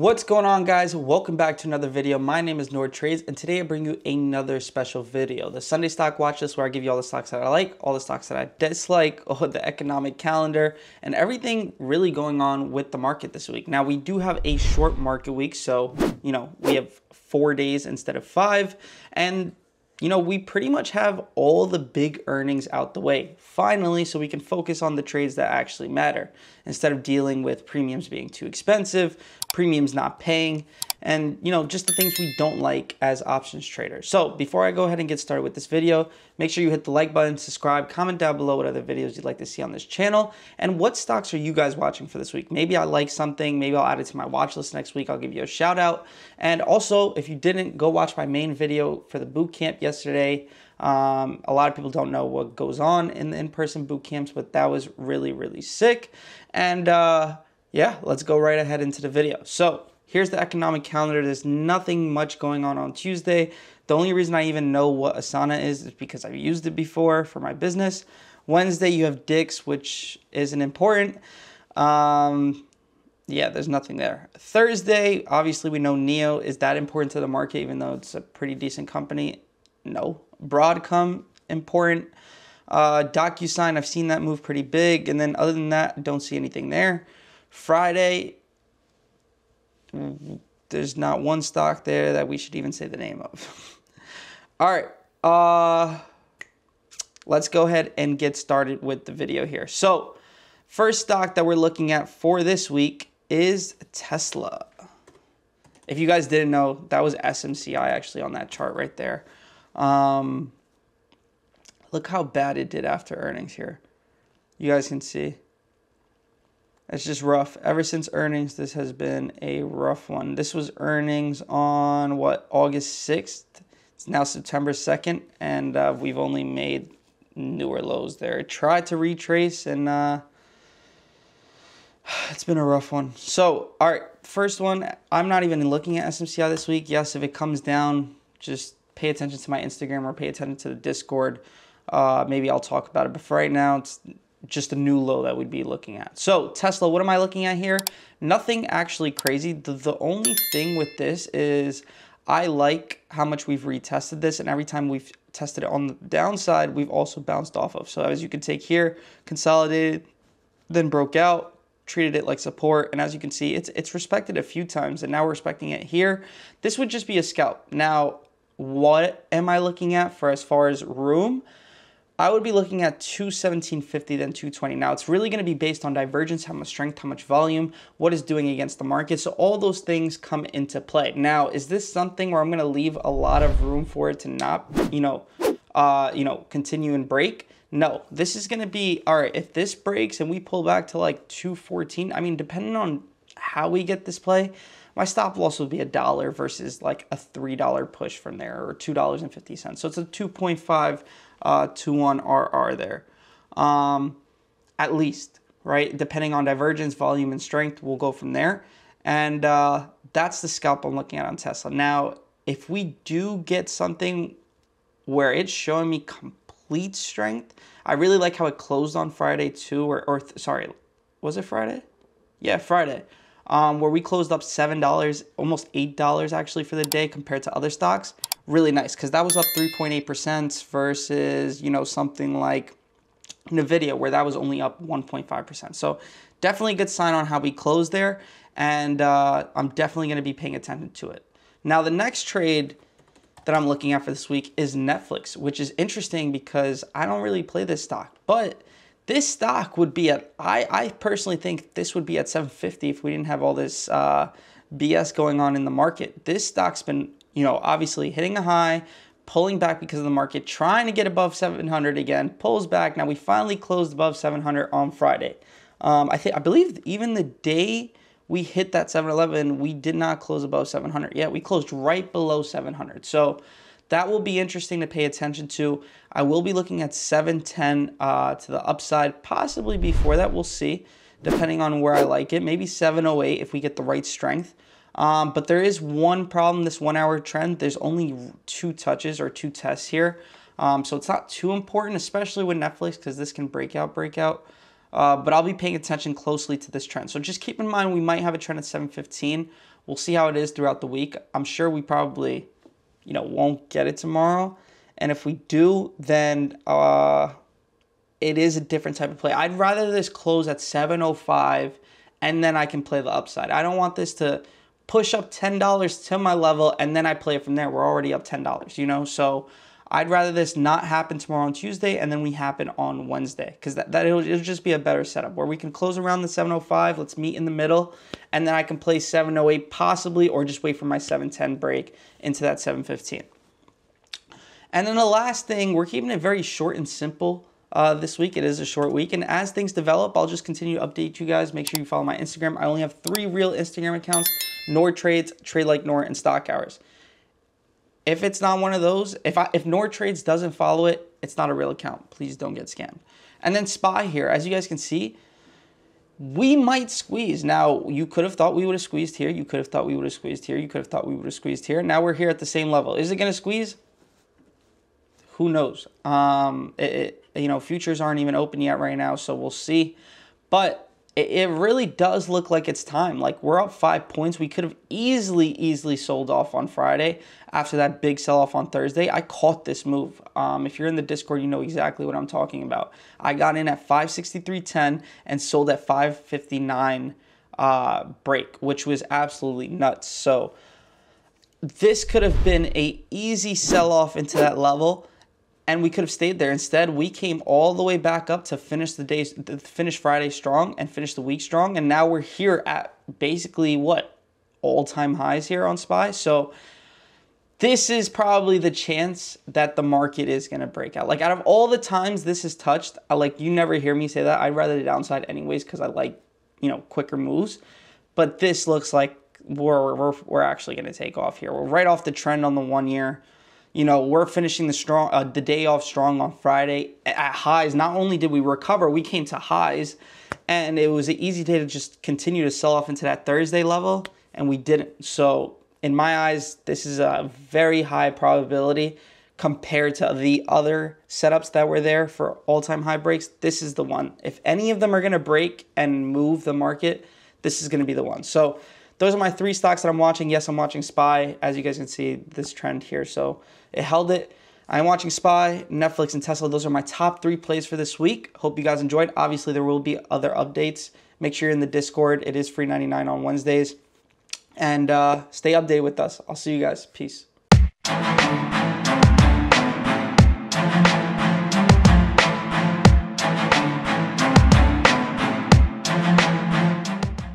What's going on, guys? Welcome back to another video. My name is Nord Trades, and today I bring you another special video, the Sunday stock watch list, where I give you all the stocks that I like, all the stocks that I dislike, all the economic calendar, and everything really going on with the market this week. Now, we do have a short market week, so we have 4 days instead of 5, and we pretty much have all the big earnings out the way, finally, so we can focus on the trades that actually matter, instead of dealing with premiums being too expensive, premiums not paying, and just the things we don't like as options traders. So before I go ahead and get started with this video, make sure you hit the like button, subscribe, comment down below what other videos you'd like to see on this channel, and what stocks are you guys watching for this week. Maybe I like something, maybe I'll add it to my watch list next week. I'll give you a shout out. And also, if you didn't, go watch my main video for the boot camp yesterday. A lot of people don't know what goes on in the in-person boot camps, but that was really sick. And yeah, let's go right ahead into the video. So here's the economic calendar. There's nothing much going on Tuesday. The only reason I even know what Asana is because I've used it before for my business. Wednesday, you have Dix, which isn't important. Yeah, there's nothing there. Thursday, obviously we know NEO. Is that important to the market, even though it's a pretty decent company? No. Broadcom, important. DocuSign, I've seen that move pretty big. And then other than that, don't see anything there. Friday, there's not one stock there that we should even say the name of. All right, let's go ahead and get started with the video here. So first stock that we're looking at for this week is Tesla. If you guys didn't know, that was SMCI actually on that chart right there. Look how bad it did after earnings here. You guys can see. It's just rough. Ever since earnings, this has been a rough one. This was earnings on, what, August 6th? It's now September 2nd, and we've only made newer lows there. It tried to retrace, and it's been a rough one. So, all right, first one, I'm not even looking at SMCI this week. Yes, if it comes down, just pay attention to my Instagram or pay attention to the Discord. Maybe I'll talk about it, but for right now, it's just a new low that we'd be looking at. So Tesla, what am I looking at here? Nothing actually crazy. The only thing with this is I like how much we've retested this, and every time we've tested it on the downside, we've also bounced off of. So as you can take here, consolidated, then broke out, treated it like support, and as you can see, it's respected a few times, and now we're respecting it here. This would just be a scalp. Now, what am I looking at for as far as room? I would be looking at 217.50, then 220. Now, it's really going to be based on divergence, how much strength, how much volume, what is doing against the market. So all those things come into play. Now, is this something where I'm going to leave a lot of room for it to not, continue and break? No, this is going to be, all right, if this breaks and we pull back to like 214, I mean, depending on how we get this play, my stop loss would be $1 versus like a $3 push from there, or $2.50. So it's a 2.5 to 1 RR there, at least, right? Depending on divergence, volume, and strength, we'll go from there. And that's the scalp I'm looking at on Tesla. Now, if we do get something where it's showing me complete strength, I really like how it closed on Friday too, sorry, was it Friday? Yeah, Friday. Where we closed up $7, almost $8 actually for the day compared to other stocks. Really nice, because that was up 3.8% versus, something like NVIDIA, where that was only up 1.5%. So definitely a good sign on how we closed there, and I'm definitely going to be paying attention to it. Now, the next trade that I'm looking at for this week is Netflix, which is interesting because I don't really play this stock, but this stock would be at, I personally think this would be at 750 if we didn't have all this BS going on in the market. This stock's been, obviously hitting a high, pulling back because of the market, trying to get above 700 again, pulls back. Now we finally closed above 700 on Friday. I believe even the day we hit that 711, we did not close above 700 yet. We closed right below 700. So that will be interesting to pay attention to. I will be looking at 710 to the upside, possibly before that. We'll see, depending on where I like it. Maybe 708 if we get the right strength. But there is one problem, this 1 hour trend. There's only 2 touches or 2 tests here. So it's not too important, especially with Netflix, because this can break out. But I'll be paying attention closely to this trend. So just keep in mind we might have a trend at 715 We'll see how it is throughout the week. I'm sure we probably, won't get it tomorrow. And if we do, then it is a different type of play. I'd rather this close at 705 and then I can play the upside. I don't want this to push up $10 to my level and then I play it from there. We're already up $10, So I'd rather this not happen tomorrow on Tuesday and then we happen on Wednesday, because it'll just be a better setup where we can close around the 705. Let's meet in the middle, and then I can play 708 possibly, or just wait for my 710 break into that 715. And then the last thing, we're keeping it very short and simple. This week. It is a short week, and as things develop, I'll just continue to update you guys. Make sure you follow my Instagram. I only have 3 real Instagram accounts: Nord Trades, Trade Like Nord, and Stock Hours. If it's not one of those, if Nord Trades doesn't follow it, it's not a real account. Please don't get scammed. And then SPY here, as you guys can see, we might squeeze. Now, you could have thought we would have squeezed here. You could have thought we would have squeezed here. You could have thought we would have squeezed here. Now we're here at the same level. Is it going to squeeze? Who knows? Futures aren't even open yet right now, so we'll see. But it really does look like it's time. Like, we're up 5 points. We could have easily sold off on Friday after that big sell-off on Thursday. I caught this move. If you're in the Discord, you know exactly what I'm talking about. I got in at 563.10 and sold at 559 break, which was absolutely nuts. So this could have been an easy sell-off into that level, and we could have stayed there. Instead, we came all the way back up to finish Friday strong and finish the week strong. And now we're here at basically all-time highs here on SPY. So this is probably the chance that the market is going to break out. Like, out of all the times this is touched, you never hear me say that. I'd rather the downside anyways, because I like, quicker moves. But this looks like we're actually going to take off here. We're right off the trend on the 1 year. We're finishing the day off strong on Friday at highs. Not only did we recover, we came to highs, and it was an easy day to just continue to sell off into that Thursday level, and we didn't. So in my eyes, this is a very high probability compared to the other setups that were there for all-time high breaks. This is the one. If any of them are going to break and move the market, this is going to be the one. So those are my 3 stocks that I'm watching. Yes, I'm watching SPY. As you guys can see, this trend here. So it held it. I'm watching SPY, Netflix, and Tesla. Those are my top 3 plays for this week. Hope you guys enjoyed. Obviously, there will be other updates. Make sure you're in the Discord. It is free 99 on Wednesdays. And stay updated with us. I'll see you guys. Peace.